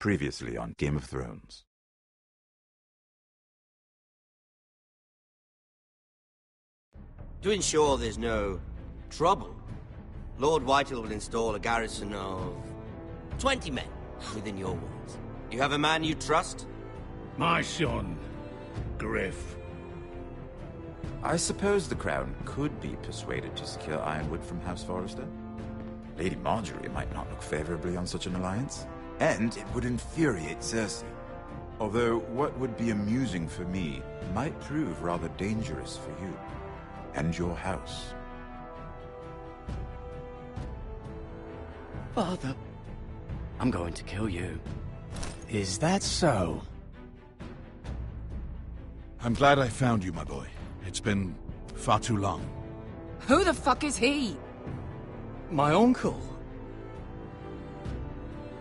Previously on Game of Thrones. To ensure there's no trouble, Lord Whitehill will install a garrison of 20 men within your walls. You have a man you trust? My son, Griff. I suppose the Crown could be persuaded to secure Ironwood from House Forrester. Lady Marjorie might not look favorably on such an alliance, and it would infuriate Cersei. Although what would be amusing for me might prove rather dangerous for you and your house. Father, I'm going to kill you. Is that so? I'm glad I found you, my boy. It's been far too long. Who the fuck is he? My uncle.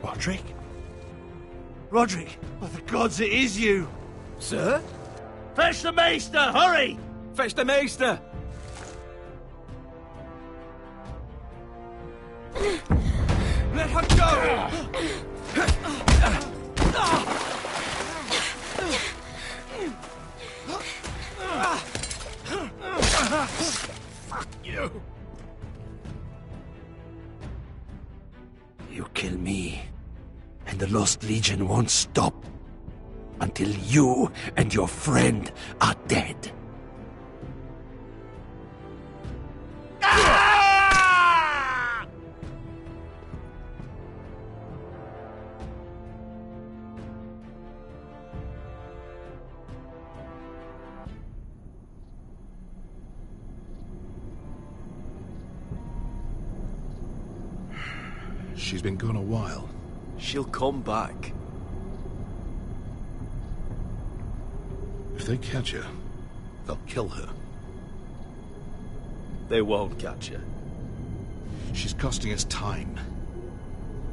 Roderick? Roderick! By the gods, it is you! Sir? Fetch the Maester! Hurry! Fetch the Maester! Let her go! Fuck you! You kill me, and the Lost Legion won't stop until you and your friend are dead. She's been gone a while. She'll come back. If they catch her, they'll kill her. They won't catch her. She's costing us time.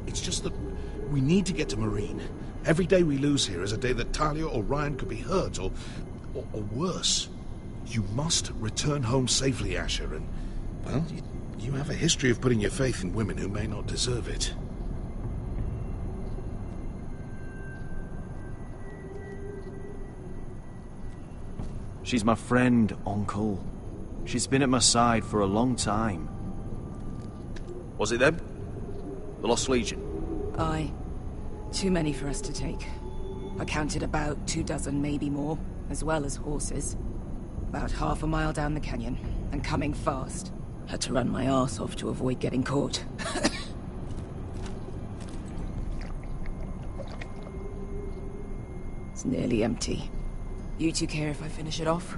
It's just that we need to get to Marine. Every day we lose here is a day that Talia or Ryan could be hurt, or worse. You must return home safely, Asher, and, well, you have a history of putting your faith in women who may not deserve it. She's my friend, Uncle. She's been at my side for a long time. Was it them? The Lost Legion? Aye. Too many for us to take. I counted about 24, maybe more, as well as horses. About half a mile down the canyon, and coming fast. Had to run my arse off to avoid getting caught. It's nearly empty. You two care if I finish it off?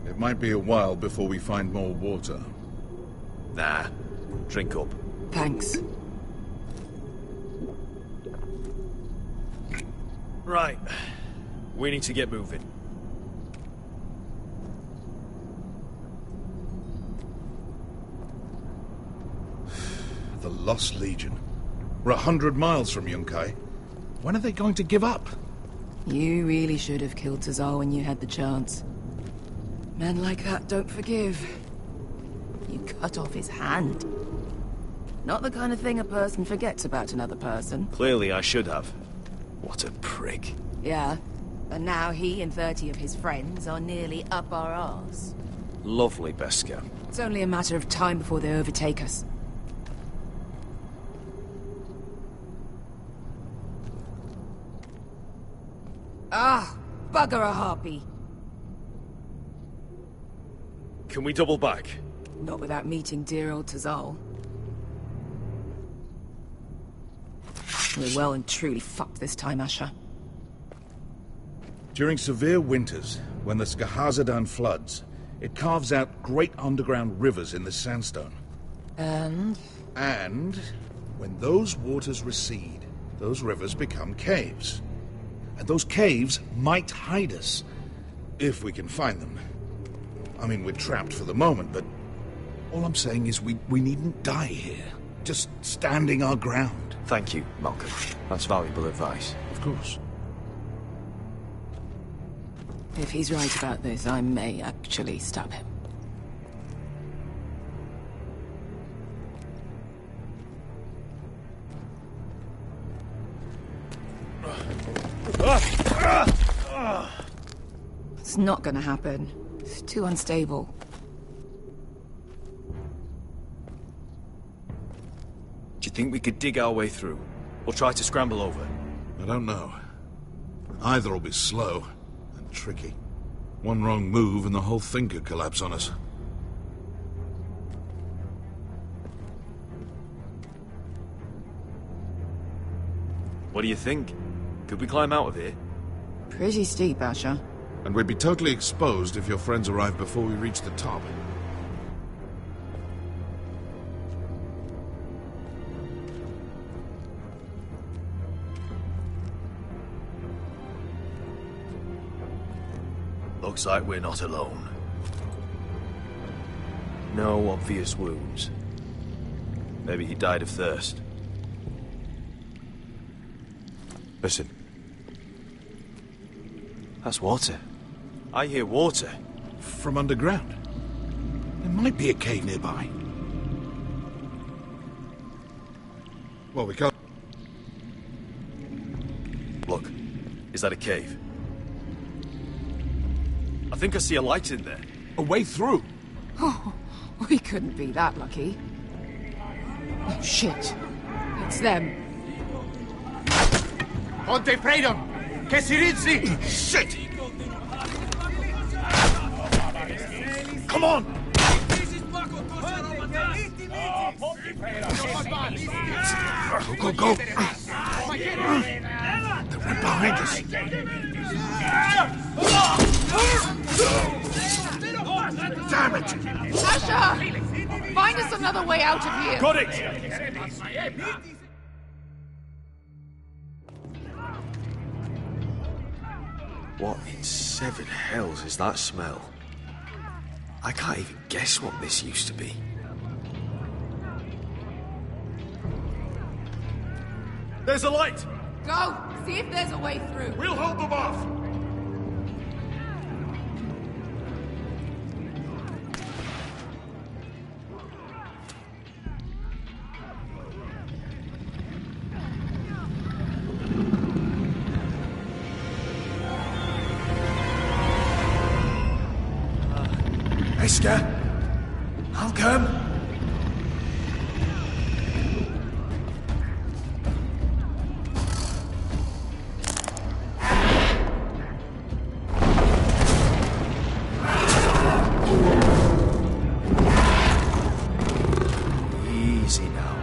It might be a while before we find more water. Nah. Drink up. Thanks. Right. We need to get moving. The Lost Legion. We're 100 miles from Yunkai. When are they going to give up? You really should have killed Tazal when you had the chance. Men like that don't forgive. You cut off his hand. Not the kind of thing a person forgets about another person. Clearly I should have. What a prick. Yeah, and now he and 30 of his friends are nearly up our arse. Lovely, Beskar. It's only a matter of time before they overtake us. Ah, bugger a harpy. Can we double back? Not without meeting dear old Tazal. We're well and truly fucked this time, Asher. During severe winters, when the Skahazadan floods, it carves out great underground rivers in the sandstone. And when those waters recede, those rivers become caves. And those caves might hide us, if we can find them. I mean, we're trapped for the moment, but all I'm saying is we needn't die here. Just standing our ground. Thank you, Malcolm. That's valuable advice. Of course. if he's right about this, I may actually stop him. It's not gonna happen. It's too unstable. Do you think we could dig our way through? Or try to scramble over? I don't know. Either will be slow and tricky. One wrong move and the whole thing could collapse on us. What do you think? Could we climb out of here? Pretty steep, Asher. And we'd be totally exposed if your friends arrived before we reached the top. Looks like we're not alone. No obvious wounds. Maybe he died of thirst. Listen. That's water. I hear water. From underground. There might be a cave nearby. Well, we can't... Look. Is that a cave? I think I see a light in there. A way through! Oh, we couldn't be that lucky. Oh, shit. It's them. Ponte Freedom! Che si rizzi! Shit! Come on! Go, go, go! They're right behind us. Damn it! Asher! Find us another way out of here! Got it! What in seven hells is that smell? I can't even guess what this used to be. There's a light! Go! See if there's a way through. We'll hold them off! Esker? Halcombe? Easy now.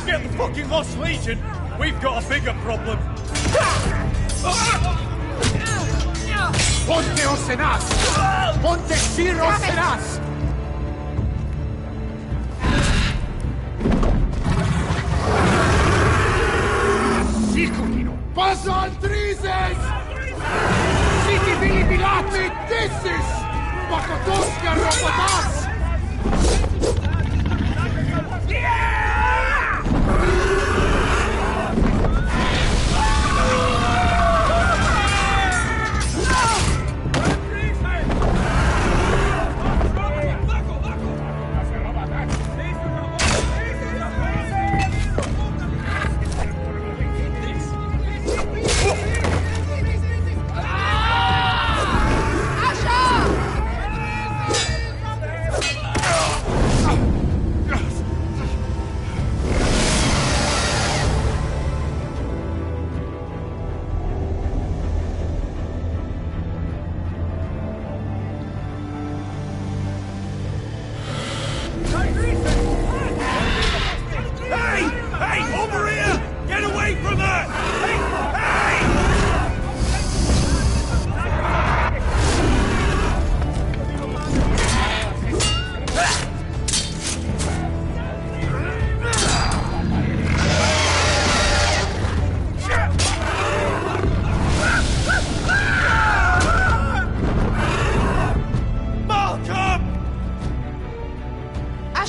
Get the fucking Lost Legion! We've got a bigger problem! Ponte Osenas! Ponte Sir Osenas! Siculino! Paso Altrises! Siti Bilibilati Dissis! Pakotoska Robotas!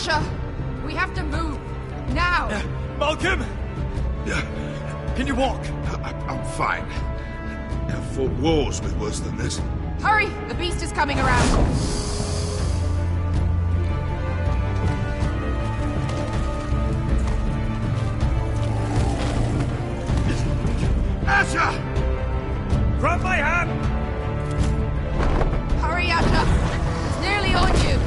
Asher! We have to move! Now! Malcolm! Can you walk? I'm fine. I've fought wars with worse than this. Hurry! The beast is coming around! Asher! Grab my hand! Hurry, Asher! It's nearly on you!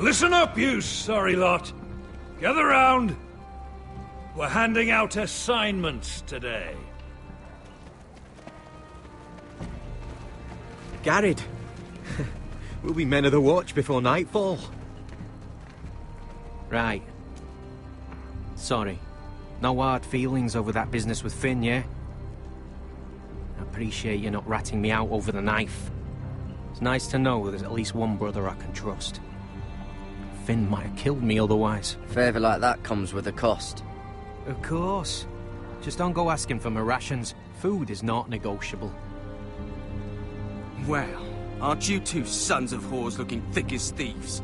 Listen up, you sorry lot. Gather round. We're handing out assignments today. Garrett. We'll be men of the watch before nightfall. Right. Sorry. No hard feelings over that business with Finn, yeah? I appreciate you not ratting me out over the knife. It's nice to know there's at least one brother I can trust. Finn might have killed me otherwise. Favour like that comes with a cost. Of course. Just don't go asking for my rations. Food is not negotiable. Well, aren't you two sons of whores looking thick as thieves?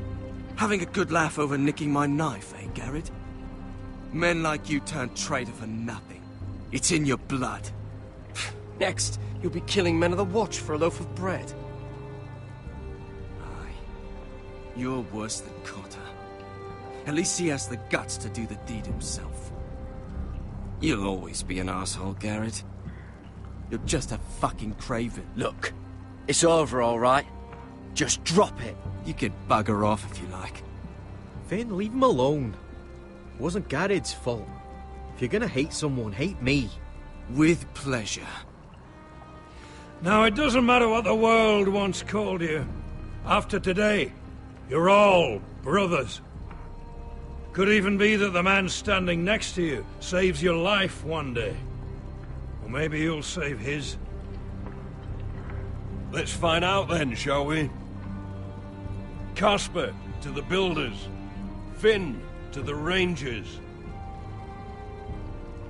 Having a good laugh over nicking my knife, eh, Garrett? Men like you turn traitor for nothing. It's in your blood. Next, you'll be killing men of the watch for a loaf of bread. Aye. You're worse than Cotter. At least he has the guts to do the deed himself. You'll always be an asshole, Garrett. You're just a fucking craven. Look, it's over, all right? Just drop it. You can bugger off if you like. Finn, leave him alone. It wasn't Garrett's fault. If you're gonna hate someone, hate me. With pleasure. Now, it doesn't matter what the world once called you. After today, you're all brothers. Could even be that the man standing next to you saves your life one day. Or maybe you'll save his. Let's find out then, shall we? Casper to the builders. Finn to the rangers.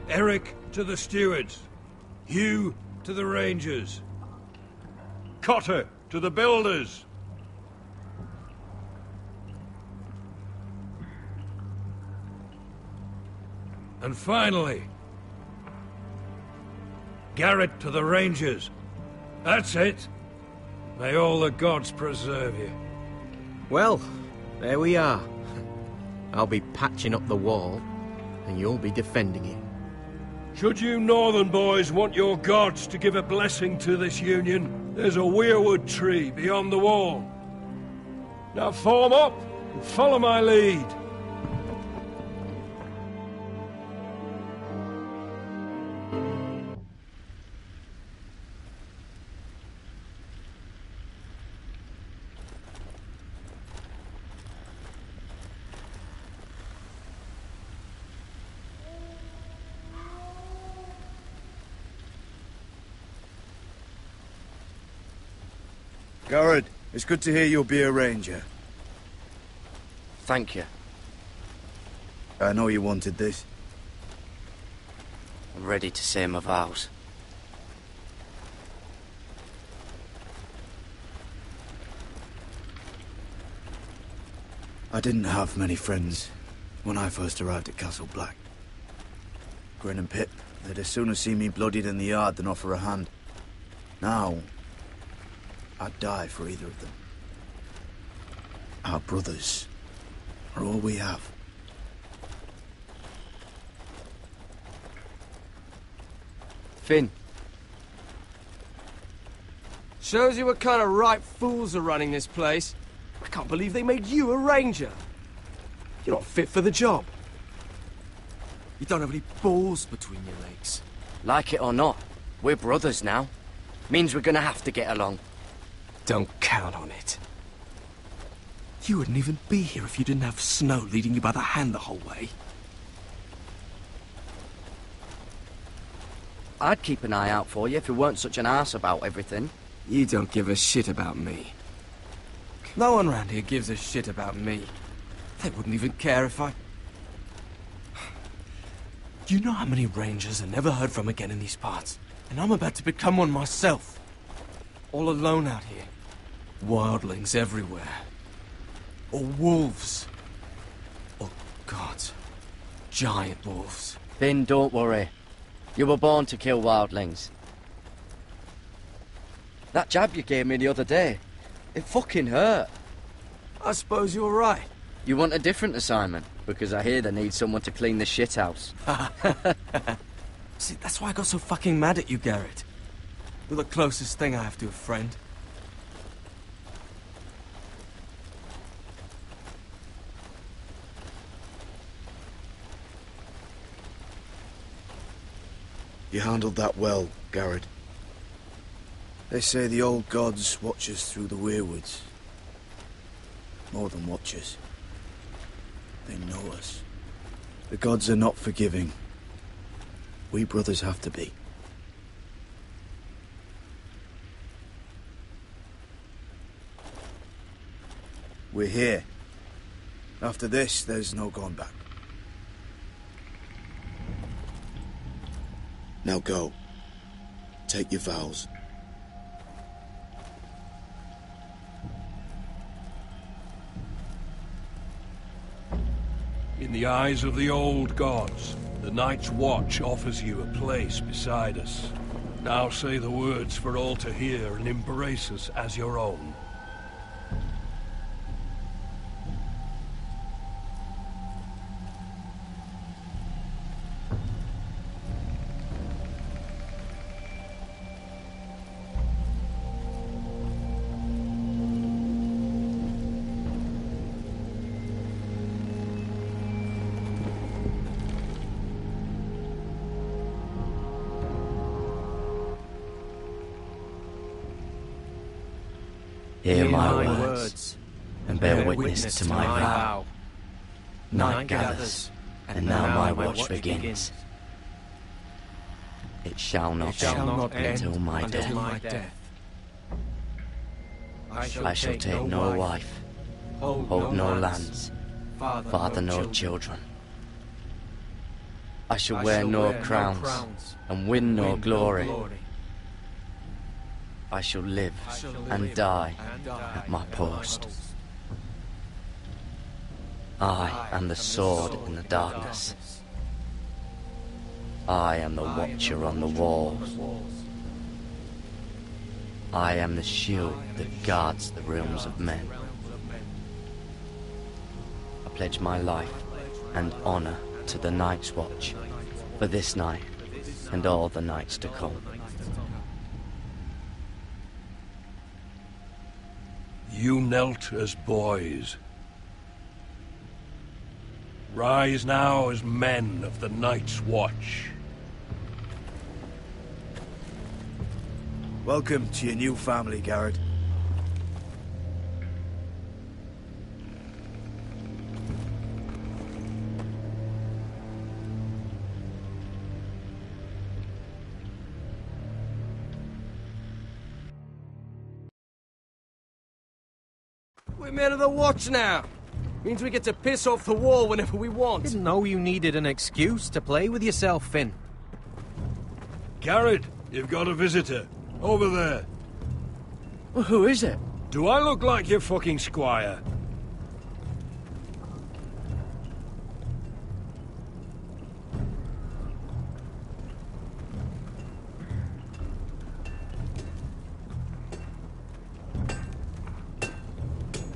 Eric to the stewards. Hugh to the rangers. Cotter to the builders. And finally, Garrett to the rangers. That's it. May all the gods preserve you. Well, there we are. I'll be patching up the wall, and you'll be defending it. Should you northern boys want your gods to give a blessing to this union, there's a weirwood tree beyond the wall. Now form up and follow my lead. Garrett, it's good to hear you'll be a ranger. Thank you. I know you wanted this. I'm ready to say my vows. I didn't have many friends when I first arrived at Castle Black. Grin and Pip, they'd as soon as see me bloodied in the yard than offer a hand. Now, I'd die for either of them. Our brothers are all we have. Finn. Shows you what kind of ripe fools are running this place. I can't believe they made you a ranger. You're not fit for the job. You don't have any balls between your legs. Like it or not, we're brothers now. Means we're gonna have to get along. Don't count on it. You wouldn't even be here if you didn't have Snow leading you by the hand the whole way. I'd keep an eye out for you if you weren't such an arse about everything. You don't give a shit about me. No one around here gives a shit about me. They wouldn't even care if I... You know how many rangers are never heard from again in these parts? And I'm about to become one myself. All alone out here. Wildlings everywhere. Or wolves. Or gods. Giant wolves. Finn, don't worry. You were born to kill wildlings. That jab you gave me the other day, it fucking hurt. I suppose you're right. You want a different assignment? Because I hear they need someone to clean the shithouse. See, that's why I got so fucking mad at you, Garrett. You're the closest thing I have to a friend. You handled that well, Garrett. They say the old gods watch us through the weirwoods. More than watch us. They know us. The gods are not forgiving. We brothers have to be. We're here. After this, there's no going back. Now go. Take your vows. In the eyes of the old gods, the Night's Watch offers you a place beside us. Now say the words for all to hear and embrace us as your own. Hear my words, and bear witness to my vow. Night gathers, and now my watch begins. It shall not end until my death. I shall take no wife, hold no lands, father no children. I shall wear no crowns, and win no glory. I shall live and die at my post. I am the sword in the darkness. I am the watcher on the walls. I am the shield that guards the realms of men. I pledge my life and honor to the Night's Watch for this night and all the nights to come. You knelt as boys. Rise now as men of the Night's Watch. Welcome to your new family, Garrett. We're men of the watch now. Means we get to piss off the wall whenever we want. Didn't know you needed an excuse to play with yourself, Finn. Garrett, you've got a visitor. Over there. Well, who is it? Do I look like your fucking squire?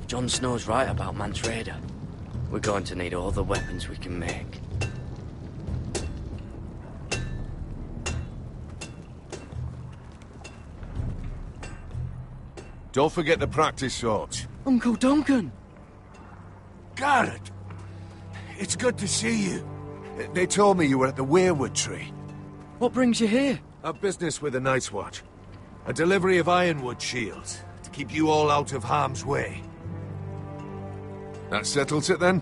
Jon Snow's right about Mance Rayder. We're going to need all the weapons we can make. Don't forget the practice swords. Uncle Duncan! Garrett! It's good to see you. They told me you were at the Weirwood Tree. What brings you here? A business with the Night's Watch. A delivery of ironwood shields, to keep you all out of harm's way. That settles it then?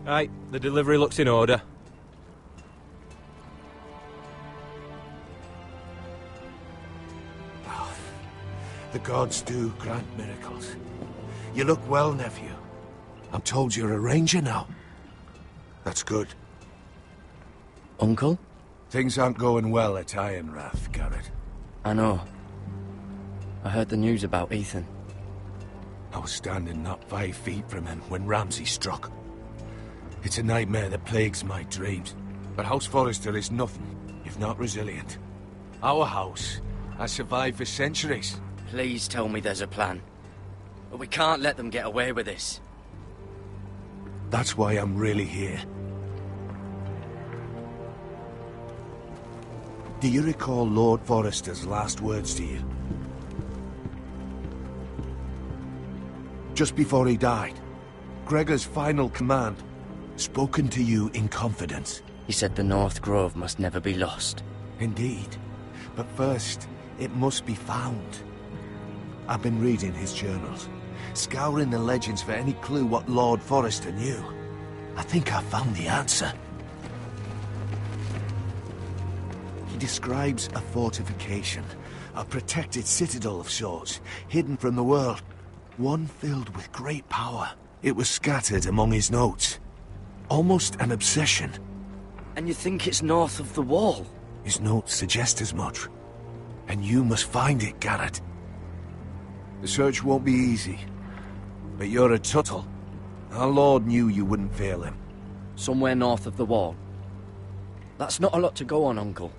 Aye, the delivery looks in order. Oh, the gods do grant miracles. You look well, nephew. I'm told you're a ranger now. That's good. Uncle? Things aren't going well at Ironrath, Garrett. I know. I heard the news about Ethan. I was standing not 5 feet from him when Ramsay struck. It's a nightmare that plagues my dreams. But House Forrester is nothing, if not resilient. Our house has survived for centuries. Please tell me there's a plan. But we can't let them get away with this. That's why I'm really here. Do you recall Lord Forrester's last words to you? Just before he died, Gregor's final command, spoken to you in confidence. He said the North Grove must never be lost. Indeed. But first, it must be found. I've been reading his journals, scouring the legends for any clue what Lord Forrester knew. I think I found the answer. He describes a fortification, a protected citadel of sorts, hidden from the world. One filled with great power. It was scattered among his notes. Almost an obsession. And you think it's north of the wall? His notes suggest as much. And you must find it, Garrett. The search won't be easy. But you're a Tuttle. Our Lord knew you wouldn't fail him. Somewhere north of the wall. That's not a lot to go on, Uncle.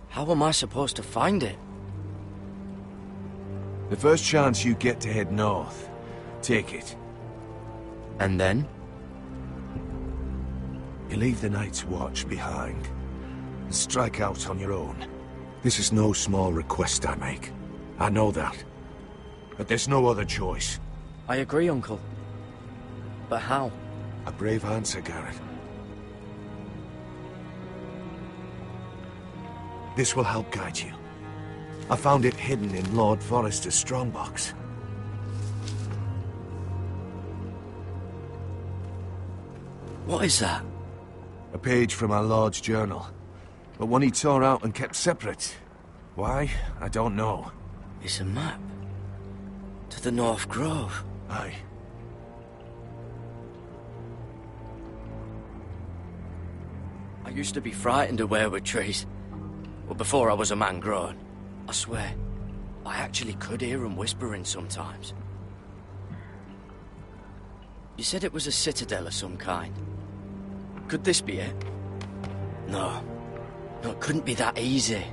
How am I supposed to find it? The first chance you get to head north, take it. And then? You leave the Night's Watch behind, and strike out on your own. This is no small request I make. I know that. But there's no other choice. I agree, Uncle. But how? A brave answer, Garrett. This will help guide you. I found it hidden in Lord Forrester's strongbox. What is that? A page from our Lord's journal. But one he tore out and kept separate. Why? I don't know. It's a map. To the North Grove. Aye. I used to be frightened of weirwood trees. Well, before I was a man grown. I swear, I actually could hear them whispering sometimes. You said it was a citadel of some kind. Could this be it? No. No, it couldn't be that easy.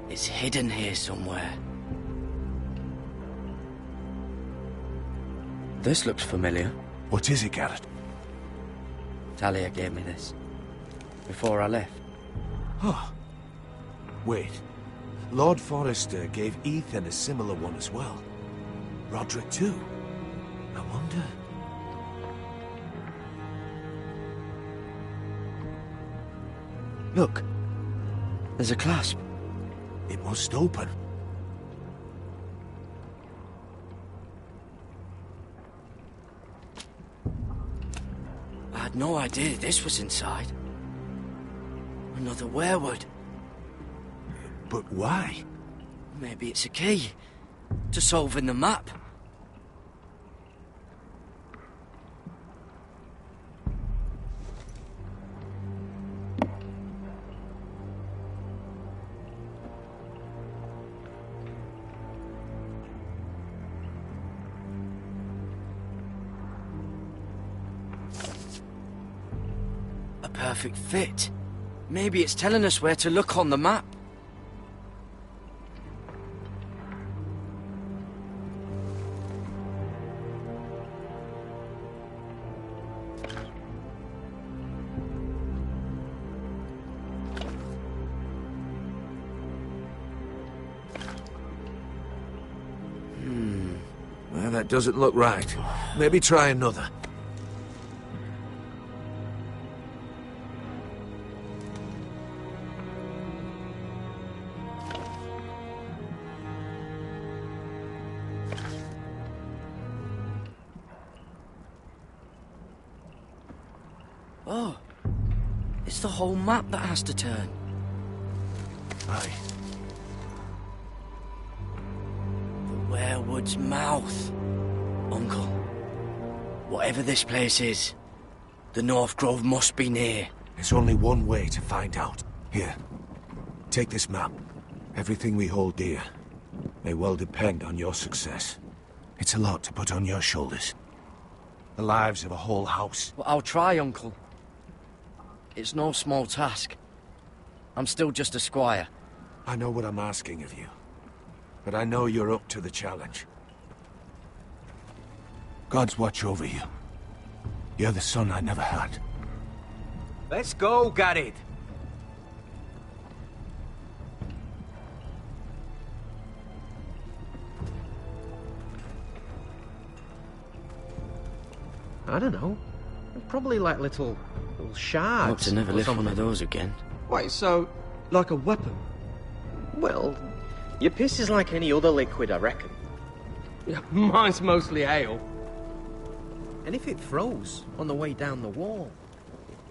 It's hidden here somewhere. This looks familiar. What is it, Garrett? Talia gave me this. Before I left. Oh. Wait. Lord Forrester gave Ethan a similar one as well. Roderick too. I wonder... Look. There's a clasp. It must open. I had no idea this was inside. Another weirwood. But why? Maybe it's a key to solving the map. perfect fit. Maybe it's telling us where to look on the map. Well, that doesn't look right. Maybe try another. Oh, it's the whole map that has to turn. Aye. The Werewood's mouth. Uncle, whatever this place is, the North Grove must be near. There's only one way to find out. Here, take this map. Everything we hold dear may well depend on your success. It's a lot to put on your shoulders. The lives of a whole house. Well, I'll try, Uncle. It's no small task. I'm still just a squire. I know what I'm asking of you, but I know you're up to the challenge. God's watch over you. You're the son I never had. Let's go, Garrett. I don't know. Probably like little shards. Hope to never lift one of those again. Wait, so, like a weapon? Well, your piss is like any other liquid, I reckon. Yeah, mine's mostly ale. And if it froze on the way down the wall,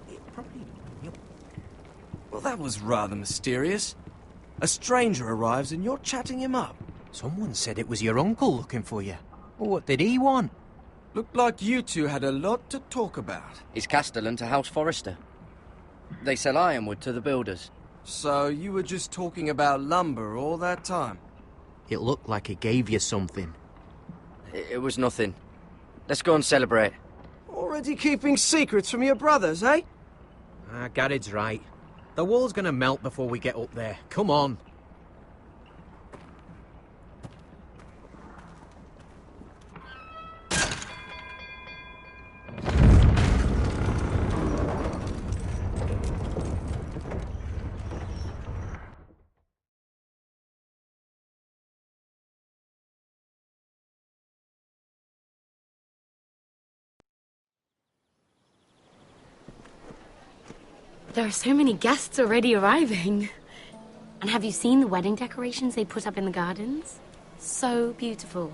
it probably... Well, that was rather mysterious. A stranger arrives and you're chatting him up. Someone said it was your uncle looking for you. Well, what did he want? Looked like you two had a lot to talk about. He's castellan to House Forrester. They sell ironwood to the builders. So you were just talking about lumber all that time? It looked like he gave you something. It was nothing. Let's go and celebrate. Already keeping secrets from your brothers, eh? Garrett's right. The wall's gonna melt before we get up there. Come on. There are so many guests already arriving. And have you seen the wedding decorations they put up in the gardens? So beautiful.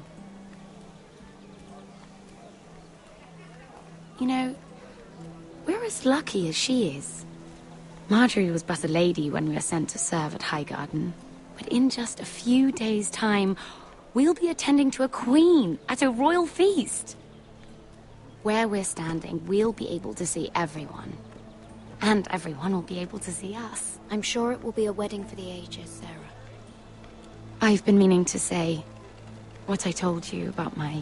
You know, we're as lucky as she is. Marjorie was but a lady when we were sent to serve at Highgarden. But in just a few days' time, we'll be attending to a queen at a royal feast. Where we're standing, we'll be able to see everyone. And everyone will be able to see us. I'm sure it will be a wedding for the ages, Sarah. I've been meaning to say what I told you about my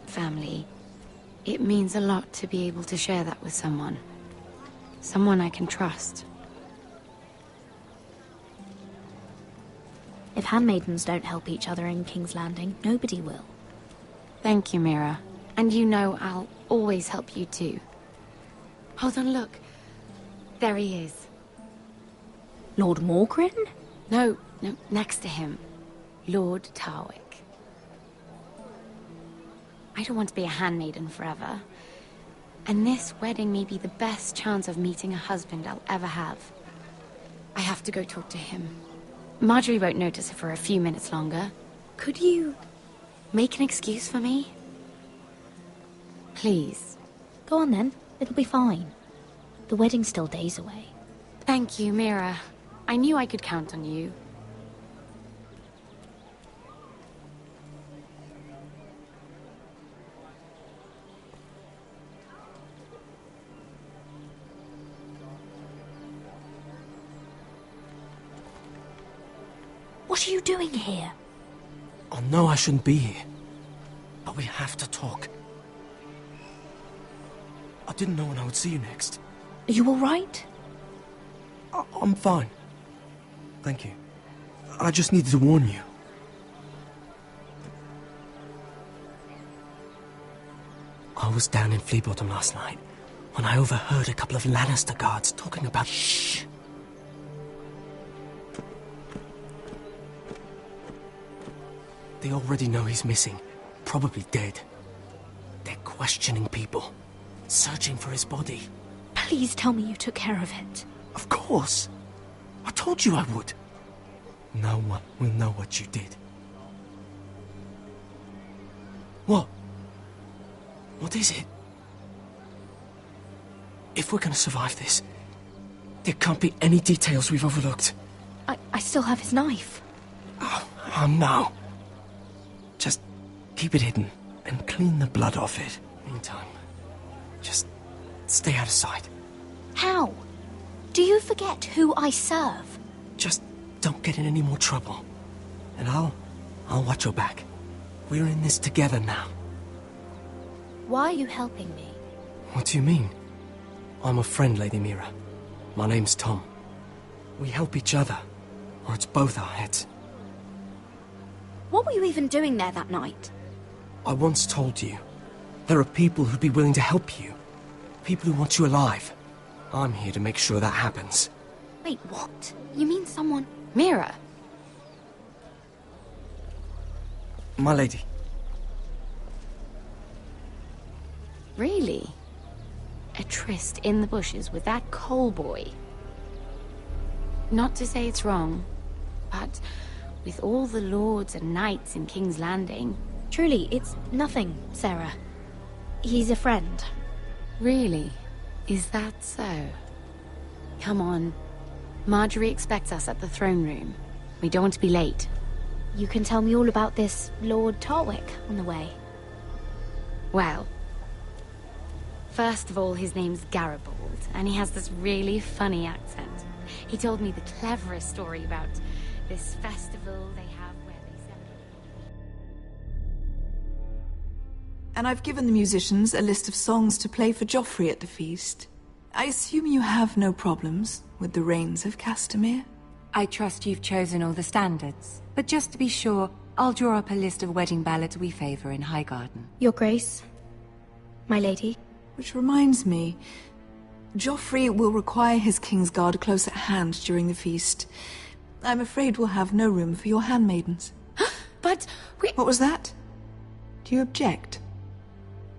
family. It means a lot to be able to share that with someone. Someone I can trust. If handmaidens don't help each other in King's Landing, nobody will. Thank you, Mira. And you know I'll always help you too. Hold on, look. There he is. Lord Morgrin? No, next to him. Lord Tarwick. I don't want to be a handmaiden forever. And this wedding may be the best chance of meeting a husband I'll ever have. I have to go talk to him. Marjorie won't notice it for a few minutes longer. Could you make an excuse for me? Please. Go on then. It'll be fine. The wedding's still days away. Thank you, Mira. I knew I could count on you. What are you doing here? I know I shouldn't be here, but we have to talk. I didn't know when I would see you next. Are you all right? I'm fine. Thank you. I just needed to warn you. I was down in Flea Bottom last night when I overheard a couple of Lannister guards talking about... Shh! They already know he's missing. Probably dead. They're questioning people. Searching for his body. Please tell me you took care of it. Of course. I told you I would. No one will know what you did. What? What is it? If we're gonna survive this, there can't be any details we've overlooked. I still have his knife. Oh no. Just keep it hidden and clean the blood off it. Meantime, just stay out of sight. How? Do you forget who I serve? Just don't get in any more trouble. And I'll watch your back. We're in this together now. Why are you helping me? What do you mean? I'm a friend, Lady Mira. My name's Tom. We help each other, or it's both our heads. What were you even doing there that night? I once told you, there are people who'd be willing to help you. People who want you alive. I'm here to make sure that happens. Wait, what? You mean someone... Mira. My lady. Really? A tryst in the bushes with that coal boy? Not to say it's wrong, but with all the lords and knights in King's Landing... Truly, it's nothing, Sarah. He's a friend. Really? Is that so? Come on. Marjorie expects us at the throne room. We don't want to be late. You can tell me all about this Lord Tarwick on the way. Well... First of all, his name's Garibaldi, and he has this really funny accent. He told me the cleverest story about this festival they have where they celebrate... And I've given the musicians a list of songs to play for Joffrey at the feast. I assume you have no problems with the Rains of Castamere? I trust you've chosen all the standards. But just to be sure, I'll draw up a list of wedding ballads we favor in Highgarden. Your Grace. My lady. Which reminds me, Joffrey will require his Kingsguard close at hand during the feast. I'm afraid we'll have no room for your handmaidens. But we... What was that? Do you object?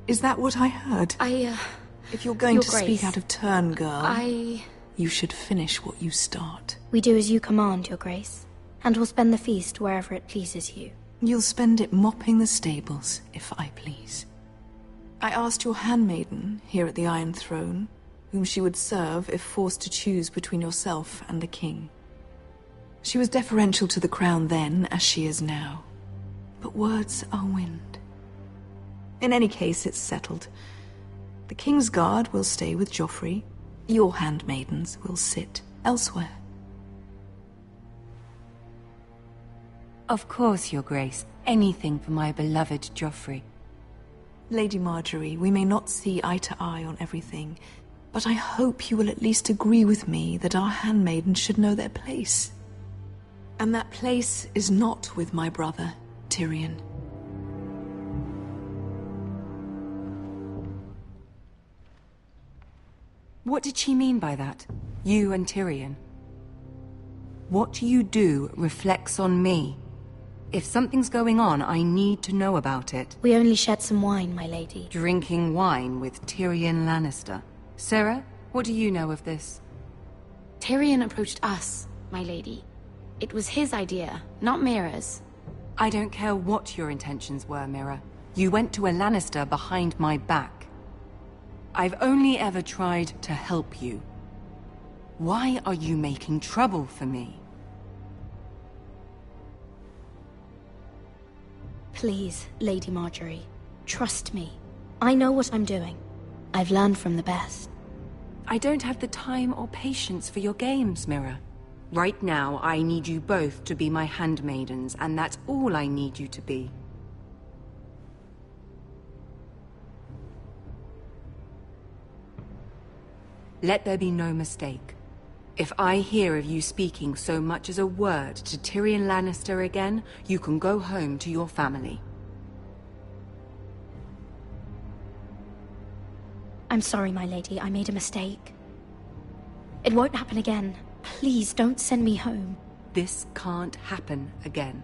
Is that what I heard? If you're going to speak out of turn, girl... You should finish what you start. We do as you command, Your Grace. And we'll spend the feast wherever it pleases you. You'll spend it mopping the stables, if I please. I asked your handmaiden, here at the Iron Throne, whom she would serve if forced to choose between yourself and the king. She was deferential to the crown then, as she is now. But words are wind. In any case, it's settled. The Kingsguard will stay with Joffrey. Your handmaidens will sit elsewhere. Of course, Your Grace. Anything for my beloved Joffrey. Lady Marjorie, we may not see eye to eye on everything, but I hope you will at least agree with me that our handmaidens should know their place. And that place is not with my brother, Tyrion. What did she mean by that? You and Tyrion? What you do reflects on me. If something's going on, I need to know about it. We only shed some wine, my lady. Drinking wine with Tyrion Lannister. Sarah, what do you know of this? Tyrion approached us, my lady. It was his idea, not Mira's. I don't care what your intentions were, Mira. You went to a Lannister behind my back. I've only ever tried to help you. Why are you making trouble for me? Please, Lady Marjorie, trust me. I know what I'm doing. I've learned from the best. I don't have the time or patience for your games, Mira. Right now, I need you both to be my handmaidens, and that's all I need you to be. Let there be no mistake. If I hear of you speaking so much as a word to Tyrion Lannister again, you can go home to your family. I'm sorry, my lady. I made a mistake. It won't happen again. Please don't send me home. This can't happen again.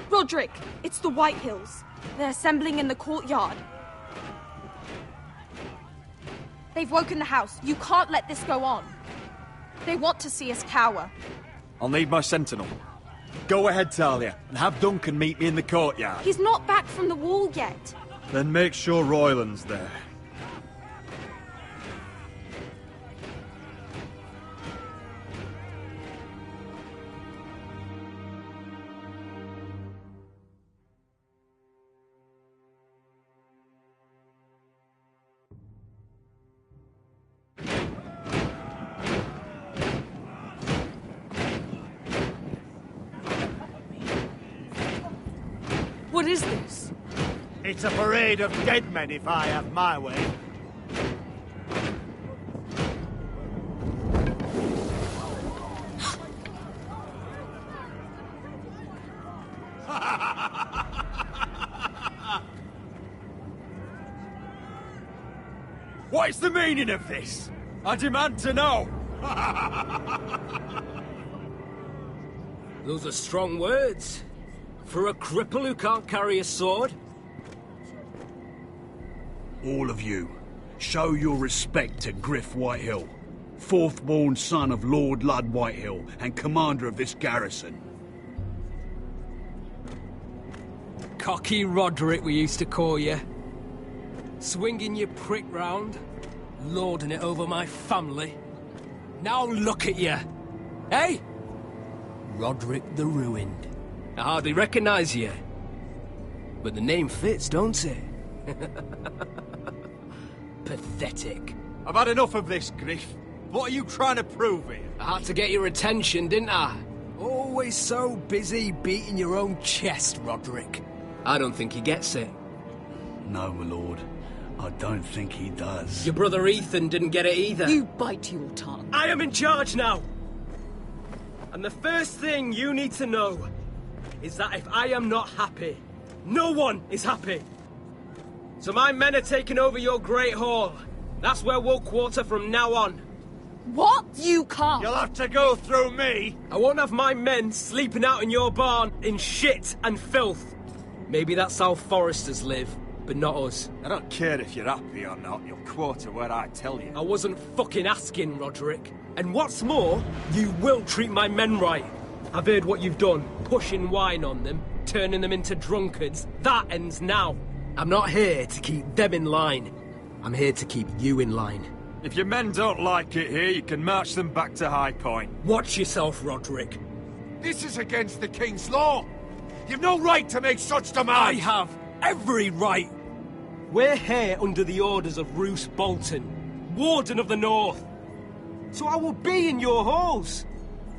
Roderick, it's the Whitehills. They're assembling in the courtyard. They've woken the house. You can't let this go on. They want to see us cower. I'll need my sentinel. Go ahead, Talia, and have Duncan meet me in the courtyard. He's not back from the wall yet. Then make sure Royland's there. What is this? It's a parade of dead men if I have my way. What is the meaning of this? I demand to know! Those are strong words. For a cripple who can't carry a sword? All of you, show your respect to Griff Whitehill, fourth-born son of Lord Ludd Whitehill and commander of this garrison. Cocky Roderick, we used to call you. Swinging your prick round, lording it over my family. Now look at you! Hey? Roderick the Ruined. I hardly recognise you. But the name fits, don't it? Pathetic. I've had enough of this, Griff. What are you trying to prove here? I had to get your attention, didn't I? Always so busy beating your own chest, Roderick. I don't think he gets it. No, my lord. I don't think he does. Your brother Ethan didn't get it either. You bite your tongue. I am in charge now! And the first thing you need to know is that if I am not happy, no one is happy. So my men are taking over your Great Hall. That's where we'll quarter from now on. What? You can't. You'll have to go through me. I won't have my men sleeping out in your barn in shit and filth. Maybe that's how Foresters live, but not us. I don't care if you're happy or not. You'll quarter where I tell you. I wasn't fucking asking, Roderick. And what's more, you will treat my men right. I've heard what you've done, pushing wine on them, turning them into drunkards. That ends now. I'm not here to keep them in line. I'm here to keep you in line. If your men don't like it here, you can march them back to High Point. Watch yourself, Roderick. This is against the King's law. You've no right to make such demands. I have every right. We're here under the orders of Roose Bolton, Warden of the North. So I will be in your halls.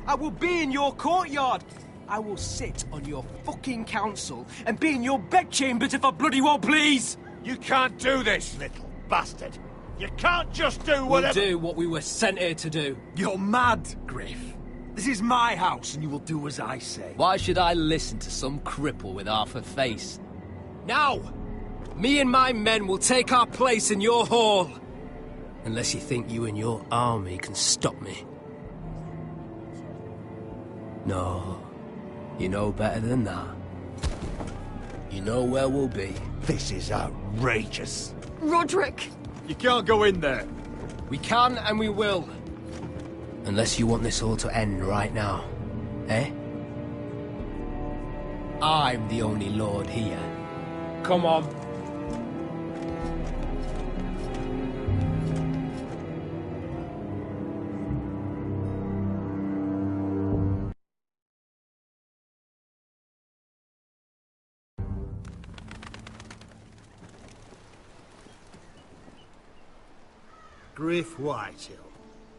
I will be in your courtyard. I will sit on your fucking council and be in your bedchambers if I bloody well please. You can't do this, little bastard. You can't just do whatever... We'll do what we were sent here to do. You're mad, Griff. This is my house and you will do as I say. Why should I listen to some cripple with half a face? Now, me and my men will take our place in your hall. Unless you think you and your army can stop me. No, you know better than that. You know where we'll be. This is outrageous. Roderick! You can't go in there. We can and we will. Unless you want this all to end right now. Eh? I'm the only lord here. Come on. Griff Whitehill.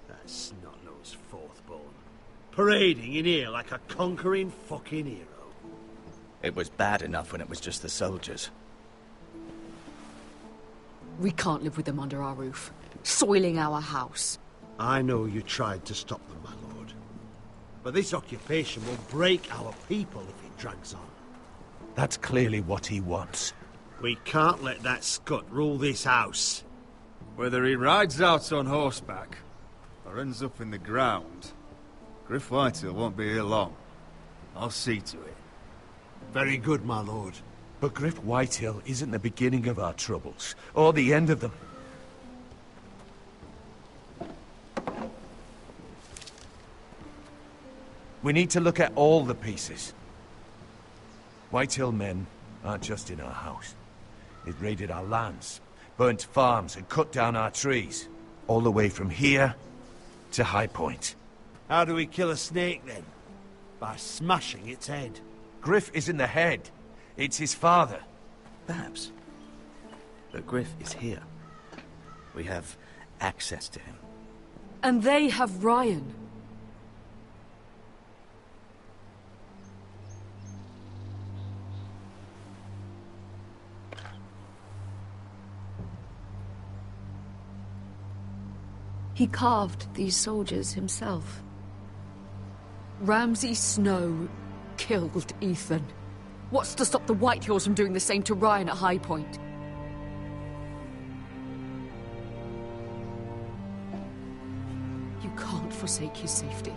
That snot-nosed fourth-born. Parading in here like a conquering fucking hero. It was bad enough when it was just the soldiers. We can't live with them under our roof, soiling our house. I know you tried to stop them, my lord. But this occupation will break our people if it drags on. That's clearly what he wants. We can't let that scut rule this house. Whether he rides out on horseback or ends up in the ground, Griff Whitehill won't be here long. I'll see to it. Very good, my lord. But Griff Whitehill isn't the beginning of our troubles, or the end of them. We need to look at all the pieces. Whitehill men aren't just in our house. They've raided our lands, burnt farms and cut down our trees. All the way from here to High Point. How do we kill a snake, then? By smashing its head. Griff isn't the head. It's his father. Perhaps. But Griff is here. We have access to him. And they have Ryan. He carved these soldiers himself. Ramsay Snow killed Ethan. What's to stop the Whitehills from doing the same to Ryan at High Point? You can't forsake his safety.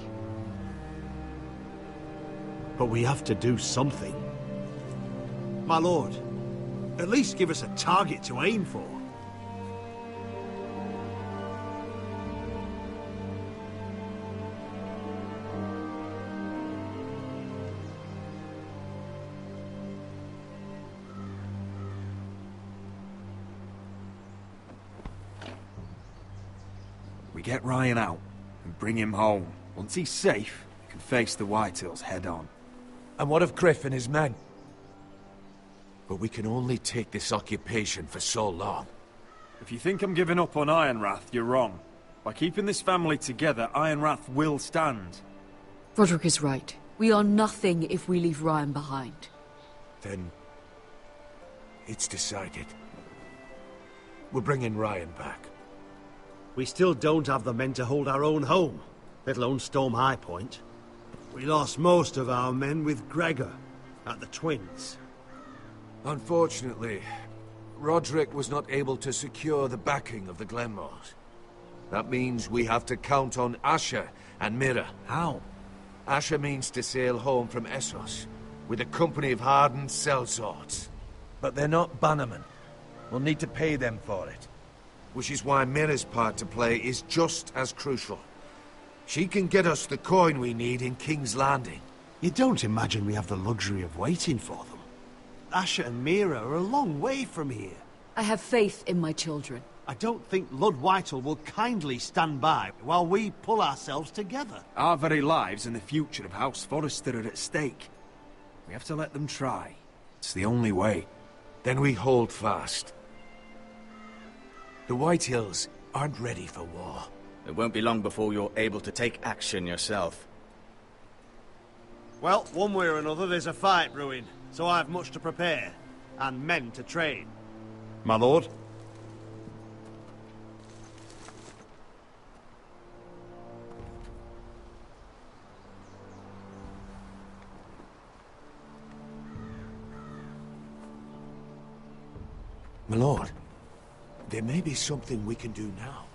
But we have to do something. My lord, at least give us a target to aim for. We get Ryan out and bring him home. Once he's safe, we can face the Whitehills head on. And what of Griff and his men? But we can only take this occupation for so long. If you think I'm giving up on Ironrath, you're wrong. By keeping this family together, Ironrath will stand. Roderick is right. We are nothing if we leave Ryan behind. Then it's decided. We're bringing Ryan back. We still don't have the men to hold our own home, let alone storm High Point. We lost most of our men with Gregor at the Twins. Unfortunately, Roderick was not able to secure the backing of the Glenmores. That means we have to count on Asher and Mira. How? Asher means to sail home from Essos with a company of hardened sellswords. But they're not bannermen. We'll need to pay them for it. Which is why Mira's part to play is just as crucial. She can get us the coin we need in King's Landing. You don't imagine we have the luxury of waiting for them? Asher and Mira are a long way from here. I have faith in my children. I don't think Lord Whitehall will kindly stand by while we pull ourselves together. Our very lives and the future of House Forrester are at stake. We have to let them try. It's the only way. Then we hold fast. The Whitehills aren't ready for war. It won't be long before you're able to take action yourself. Well, one way or another, there's a fight brewing, so I have much to prepare, and men to train. My lord? My lord, there may be something we can do now.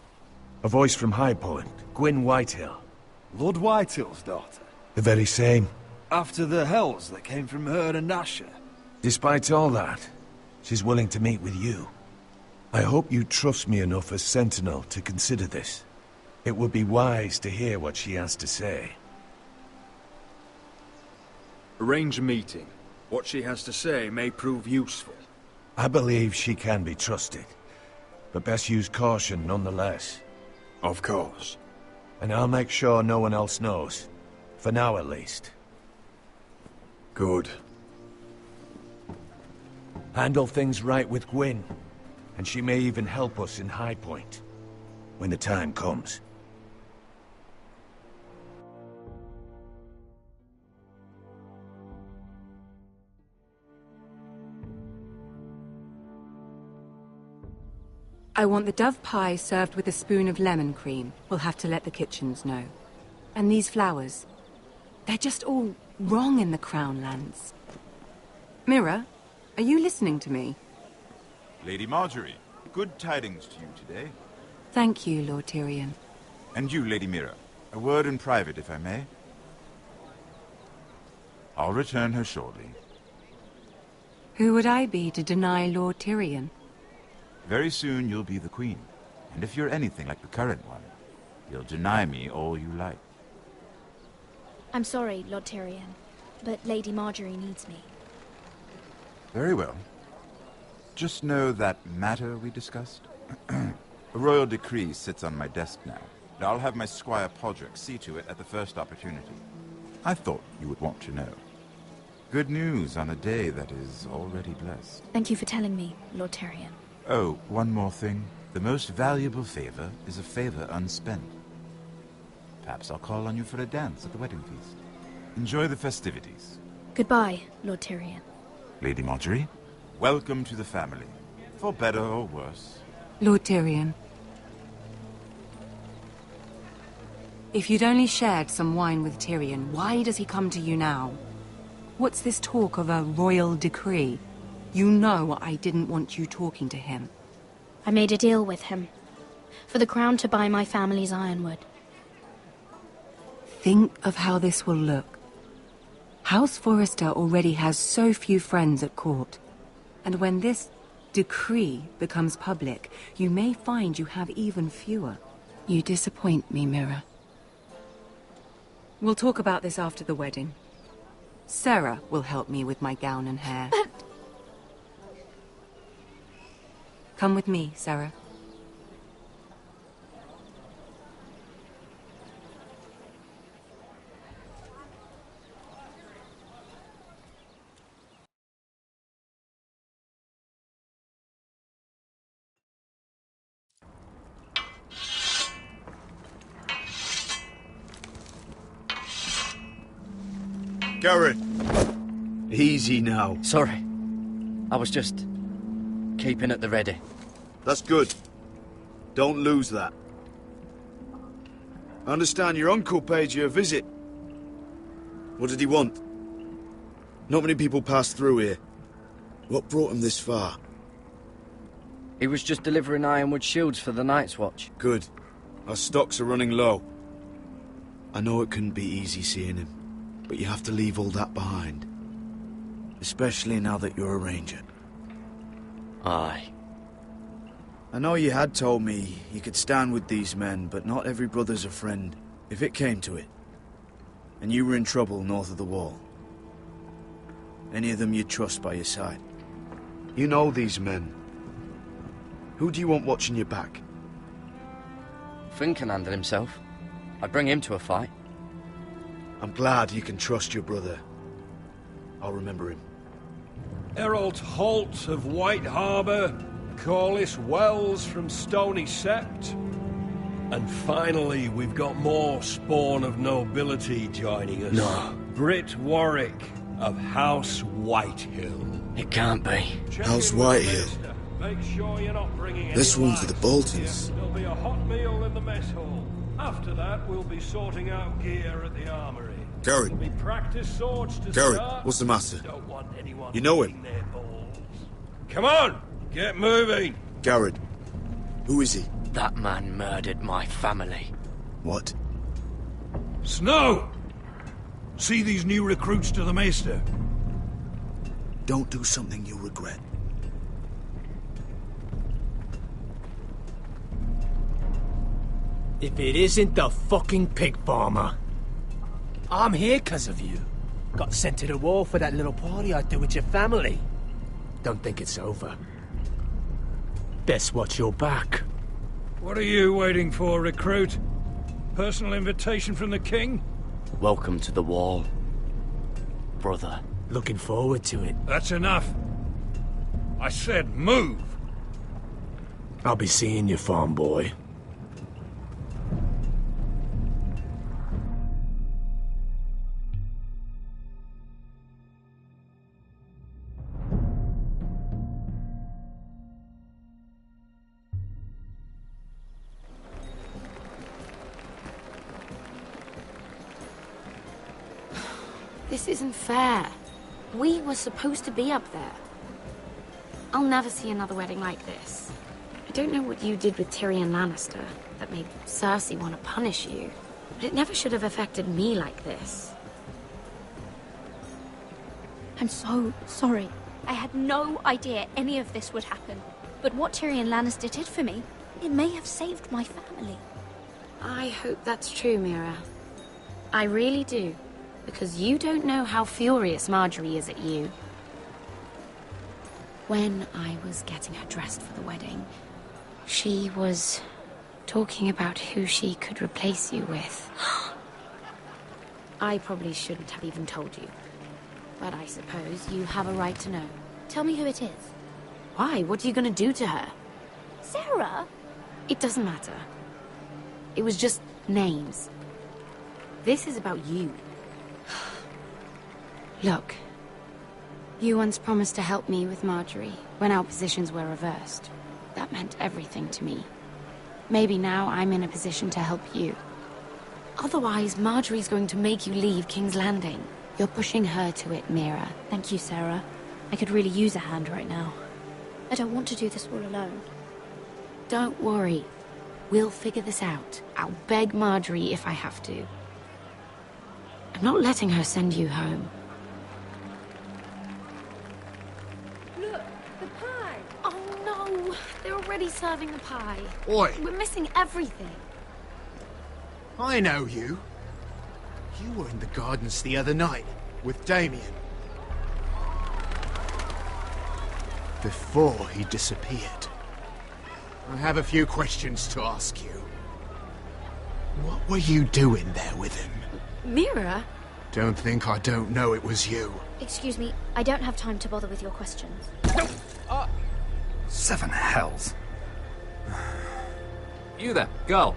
A voice from High Point, Gwyn Whitehill. Lord Whitehill's daughter? The very same. After the hells that came from her and Asher? Despite all that, she's willing to meet with you. I hope you trust me enough as Sentinel to consider this. It would be wise to hear what she has to say. Arrange a meeting. What she has to say may prove useful. I believe she can be trusted, but best use caution nonetheless. Of course. And I'll make sure no one else knows. For now, at least. Good. Handle things right with Gwyn, and she may even help us in High Point. when the time comes. I want the dove pie served with a spoon of lemon cream. We'll have to let the kitchens know. And these flowers. They're just all wrong in the Crown lands. Mira, are you listening to me? Lady Marjorie, good tidings to you today. Thank you, Lord Tyrion. And you, Lady Mira. A word in private, if I may. I'll return her shortly. Who would I be to deny Lord Tyrion? Very soon you'll be the queen. And if you're anything like the current one, you'll deny me all you like. I'm sorry, Lord Tyrion, but Lady Marjorie needs me. Very well. Just know that matter we discussed? A royal decree sits on my desk now. And I'll have my squire Podrick see to it at the first opportunity. I thought you would want to know. Good news on a day that is already blessed. Thank you for telling me, Lord Tyrion. Oh, one more thing. The most valuable favor is a favor unspent. Perhaps I'll call on you for a dance at the wedding feast. Enjoy the festivities. Goodbye, Lord Tyrion. Lady Marjorie, welcome to the family. For better or worse. Lord Tyrion. If you'd only shared some wine with Tyrion, why does he come to you now? What's this talk of a royal decree? You know I didn't want you talking to him. I made a deal with him. For the crown to buy my family's ironwood. Think of how this will look. House Forrester already has so few friends at court. And when this decree becomes public, you may find you have even fewer. You disappoint me, Mira. We'll talk about this after the wedding. Sarah will help me with my gown and hair. But... Come with me, Sarah. Garrett! Easy now. Sorry. I was just keeping at the ready. That's good. Don't lose that. I understand your uncle paid you a visit. What did he want? Not many people pass through here. What brought him this far? He was just delivering ironwood shields for the Night's Watch. Good. Our stocks are running low. I know it couldn't be easy seeing him, but you have to leave all that behind. Especially now that you're a ranger. Aye. I know you had told me you could stand with these men, but not every brother's a friend, if it came to it. And you were in trouble north of the wall. Any of them you'd trust by your side. You know these men. Who do you want watching your back? Finn can handle himself. I'd bring him to a fight. I'm glad you can trust your brother. I'll remember him. Errol Holt of White Harbour, Corliss Wells from Stony Sept. And finally, we've got more spawn of nobility joining us. No. Britt Warwick of House Whitehill. It can't be. House Whitehill. Make sure you're not bringing any This one's for the lights. Boltons. There'll be a hot meal in the mess hall. After that, we'll be sorting out gear at the armory. Garrett. There'll be practice swords to Garrett, start. what's the matter? Don't want anyone You know him? their balls. Come on, get moving. Garrett. Who is he? That man murdered my family. What? Snow! See these new recruits to the Maester. Don't do something you'll regret. If it isn't the fucking pig farmer. I'm here 'cause of you. Got sent to the war for that little party I did with your family. Don't think it's over. Best watch your back. What are you waiting for, recruit? Personal invitation from the king? Welcome to the wall, brother. Looking forward to it. That's enough. I said move. I'll be seeing you, farm boy. This isn't fair. We were supposed to be up there. I'll never see another wedding like this. I don't know what you did with Tyrion Lannister that made Cersei want to punish you, but it never should have affected me like this. I'm so sorry. I had no idea any of this would happen. But what Tyrion Lannister did for me, it may have saved my family. I hope that's true, Mira. I really do. Because you don't know how furious Marjorie is at you. When I was getting her dressed for the wedding, she was talking about who she could replace you with. I probably shouldn't have even told you. But I suppose you have a right to know. Tell me who it is. Why? What are you going to do to her? Sarah? It doesn't matter. It was just names. This is about you. Look. You once promised to help me with Marjorie when our positions were reversed. That meant everything to me. Maybe now I'm in a position to help you. Otherwise, Marjorie's going to make you leave King's Landing. You're pushing her to it, Mira. Thank you, Sarah. I could really use a hand right now. I don't want to do this all alone. Don't worry. We'll figure this out. I'll beg Marjorie if I have to. I'm not letting her send you home. Look, the pie! Oh no! They're already serving the pie. Oi! We're missing everything. I know you. You were in the gardens the other night with Damien. Before he disappeared. I have a few questions to ask you. What were you doing there with him? Mira? Don't think I don't know it was you. Excuse me, I don't have time to bother with your questions. Seven hells. You there, girl.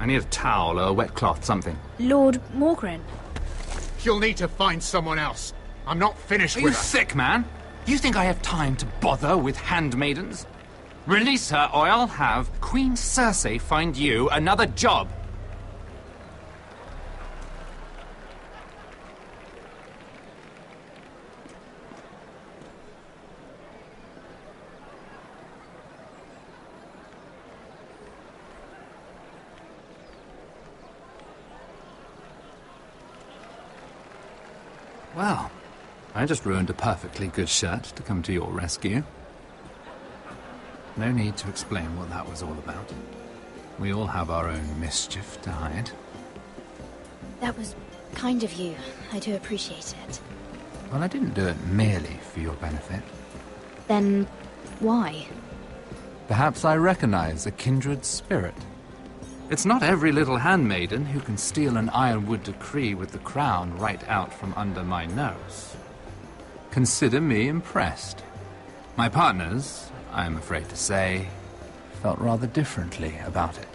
I need a towel or a wet cloth, something. Lord Morgren. You'll need to find someone else. I'm not finished Are with you her. sick, man? You think I have time to bother with handmaidens? Release her, or I'll have Queen Cersei find you another job. Well, I just ruined a perfectly good shirt to come to your rescue. No need to explain what that was all about. We all have our own mischief to hide. That was kind of you. I do appreciate it. Well, I didn't do it merely for your benefit. Then, why? Perhaps I recognize a kindred spirit. It's not every little handmaiden who can steal an ironwood decree with the crown right out from under my nose. Consider me impressed. My partners, I am afraid to say, felt rather differently about it.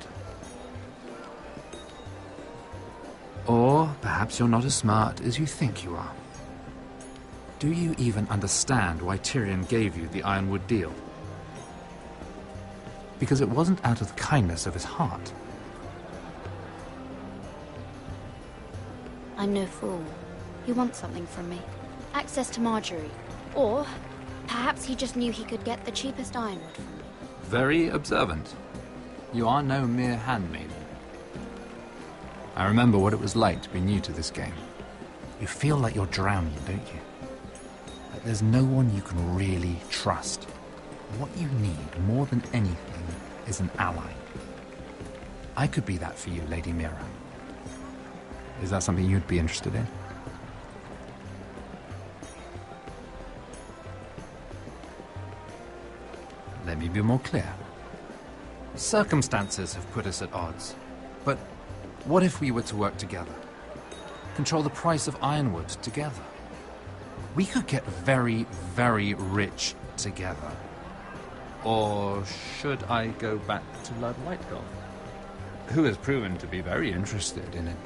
Or perhaps you're not as smart as you think you are. Do you even understand why Tyrion gave you the ironwood deal? Because it wasn't out of the kindness of his heart. I'm no fool. He wants something from me. Access to Marjorie. Or, perhaps he just knew he could get the cheapest ironwood from me. Very observant. You are no mere handmaiden. I remember what it was like to be new to this game. You feel like you're drowning, don't you? Like there's no one you can really trust. What you need, more than anything, is an ally. I could be that for you, Lady Mira. Is that something you'd be interested in? Let me be more clear. Circumstances have put us at odds. But what if we were to work together? Control the price of ironwood together? We could get very, very rich together. Or should I go back to Lord Whitegolf, who has proven to be very interested in it?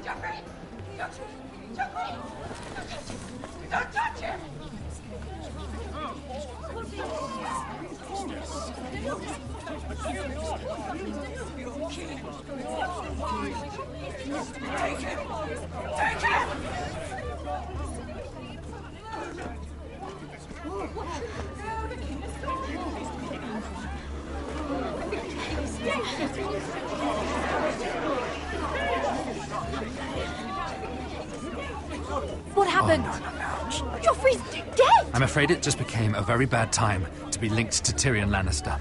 Don't touch him! Take him! Take him! I'm afraid it just became a very bad time to be linked to Tyrion Lannister.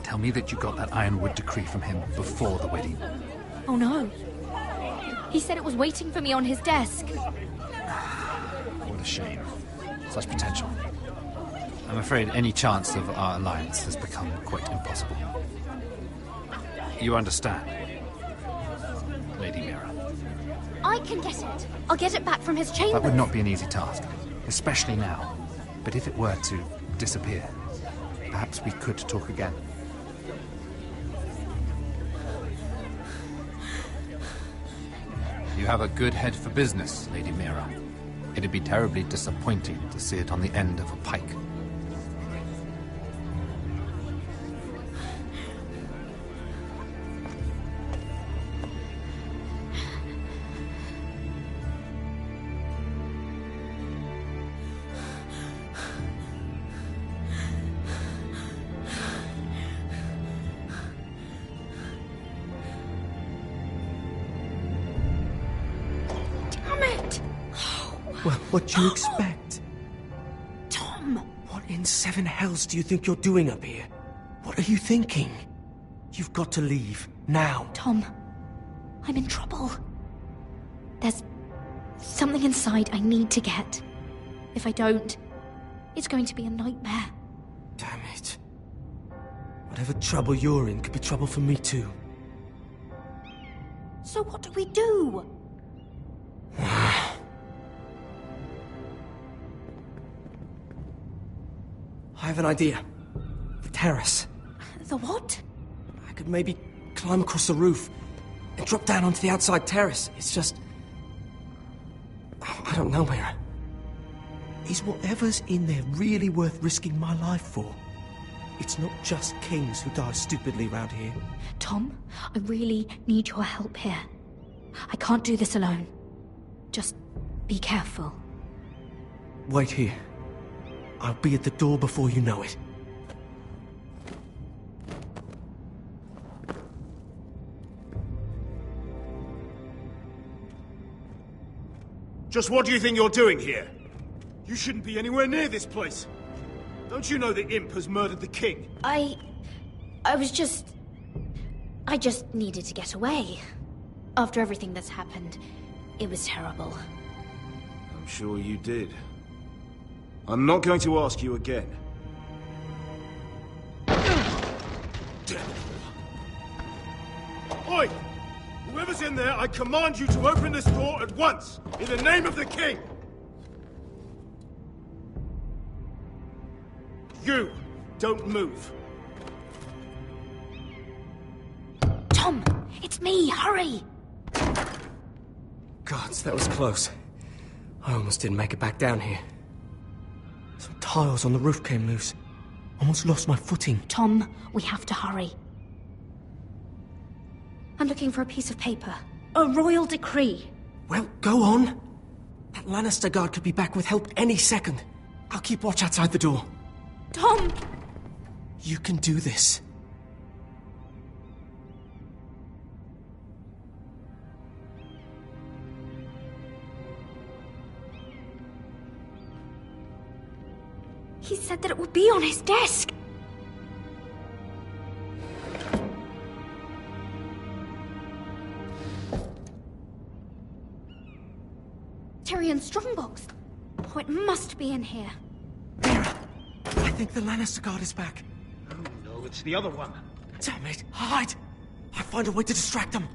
Tell me that you got that Ironwood decree from him before the wedding. Oh no. He said it was waiting for me on his desk. What a shame. Such potential. I'm afraid any chance of our alliance has become quite impossible. You understand, Lady Mira? I can get it. I'll get it back from his chamber. That would not be an easy task, especially now. But if it were to disappear, perhaps we could talk again. You have a good head for business, Lady Mira. It'd be terribly disappointing to see it on the end of a pike. Well, what do you expect? Tom! What in seven hells do you think you're doing up here? What are you thinking? You've got to leave, now. Tom, I'm in trouble. There's something inside I need to get. If I don't, it's going to be a nightmare. Damn it. Whatever trouble you're in could be trouble for me too. So what do we do? I have an idea. The terrace. The what? I could maybe climb across the roof and drop down onto the outside terrace. It's just... I don't know, Mira. Is whatever's in there really worth risking my life for? It's not just kings who die stupidly around here. Tom, I really need your help here. I can't do this alone. Just be careful. Wait here. I'll be at the door before you know it. Just what do you think you're doing here? You shouldn't be anywhere near this place. Don't you know the imp has murdered the king? I just needed to get away. After everything that's happened, it was terrible. I'm sure you did. I'm not going to ask you again. Oi! Whoever's in there, I command you to open this door at once! In the name of the king! You! Don't move. Tom! It's me! Hurry! Gods, that was close. I almost didn't make it back down here. Some tiles on the roof came loose. Almost lost my footing. Tom, we have to hurry. I'm looking for a piece of paper. A royal decree. Well, go on. That Lannister guard could be back with help any second. I'll keep watch outside the door. Tom! You can do this. He said that it would be on his desk. Tyrion's strongbox. Oh, it must be in here. Mira, I think the Lannister guard is back. Oh no, it's the other one. Damn it, hide! I'll find a way to distract them.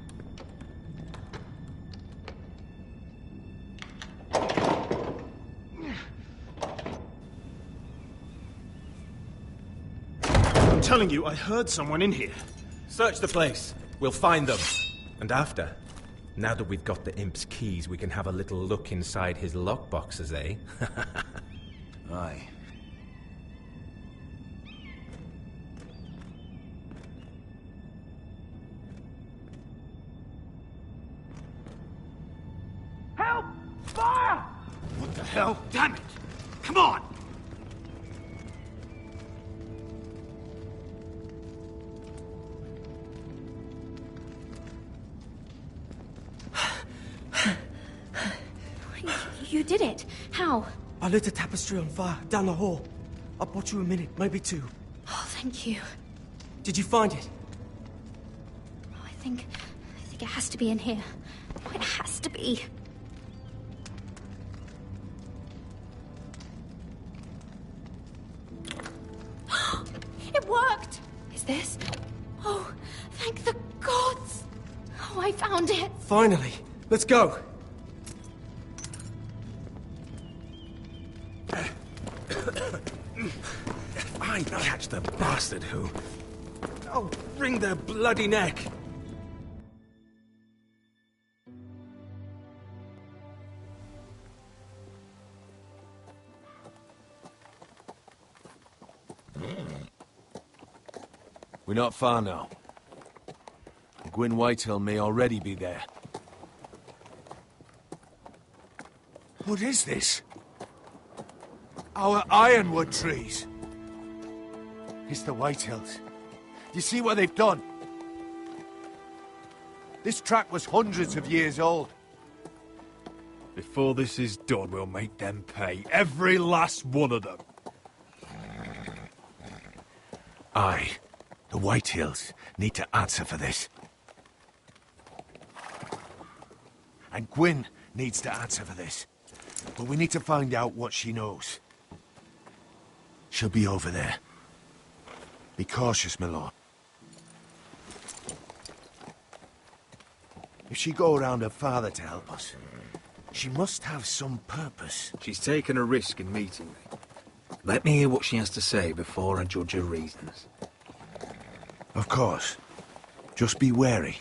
I'm telling you, I heard someone in here. Search the place. We'll find them. And after, now that we've got the imp's keys, we can have a little look inside his lockboxes, eh? Aye. Help! Fire! What the hell? Damn it! Come on! You did it. How? I lit a tapestry on fire down the hall. I bought you a minute, maybe two. Oh, thank you. Did you find it? Oh, I think it has to be in here. Oh, it has to be. It worked! Is this? Oh, thank the gods! Oh, I found it! Finally! Let's go! If I catch the bastard who... I'll wring their bloody neck! We're not far now. Gwyn Whitehill may already be there. What is this? Our ironwood trees. It's the Whitehills. You see what they've done? This track was hundreds of years old. Before this is done, we'll make them pay. Every last one of them. Aye. The Whitehills need to answer for this. And Gwyn needs to answer for this. But we need to find out what she knows. She'll be over there. Be cautious, my lord. If she go around her father to help us, she must have some purpose. She's taken a risk in meeting me. Let me hear what she has to say before I judge her reasons. Of course. Just be wary.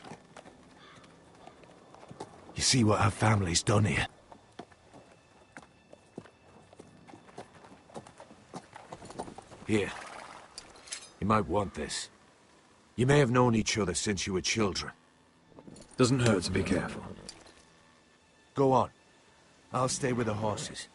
You see what her family's done here. Here. You might want this. You may have known each other since you were children. Doesn't hurt to be careful. Go on. I'll stay with the horses.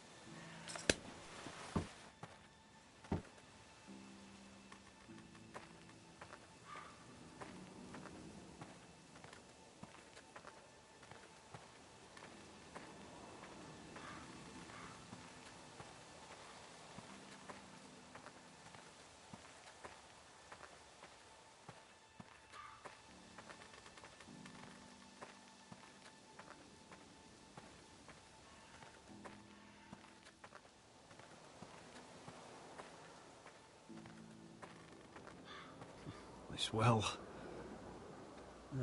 This well.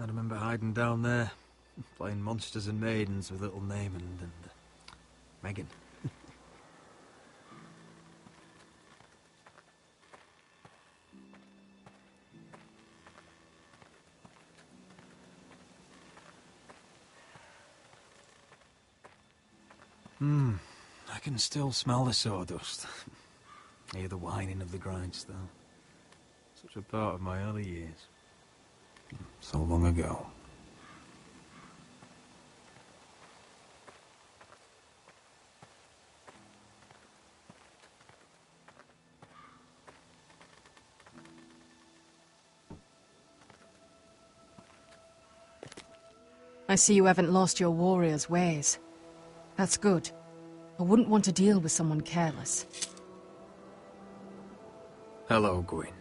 I remember hiding down there, playing monsters and maidens with little Naaman and Megan. I can still smell the sawdust. Hear the whining of the grindstone. Such a part of my early years. So long ago. I see you haven't lost your warrior's ways. That's good. I wouldn't want to deal with someone careless. Hello, Gwyn.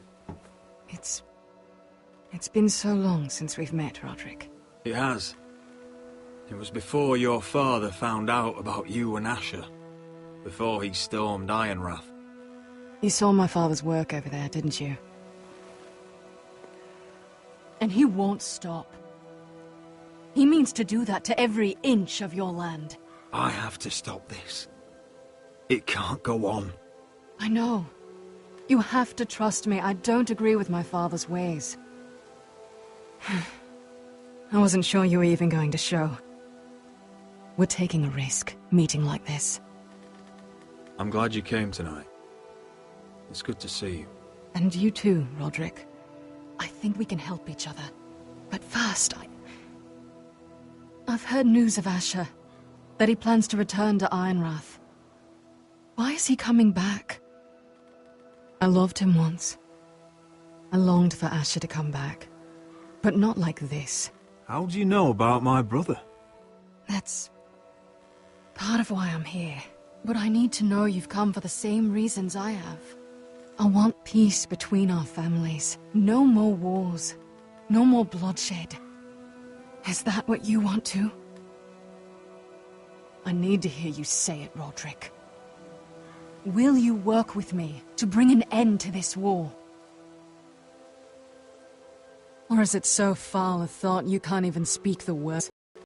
It's been so long since we've met, Roderick. It has. It was before your father found out about you and Asher. Before he stormed Ironrath. You saw my father's work over there, didn't you? And he won't stop. He means to do that to every inch of your land. I have to stop this. It can't go on. I know. You have to trust me. I don't agree with my father's ways. I wasn't sure you were even going to show. We're taking a risk, meeting like this. I'm glad you came tonight. It's good to see you. And you too, Roderick. I think we can help each other. But first, I've heard news of Asher. That he plans to return to Ironrath. Why is he coming back? I loved him once. I longed for Asher to come back. But not like this. How do you know about my brother? That's part of why I'm here. But I need to know you've come for the same reasons I have. I want peace between our families. No more wars. No more bloodshed. Is that what you want too? I need to hear you say it, Roderick. Will you work with me to bring an end to this war? Or is it so foul a thought you can't even speak the words?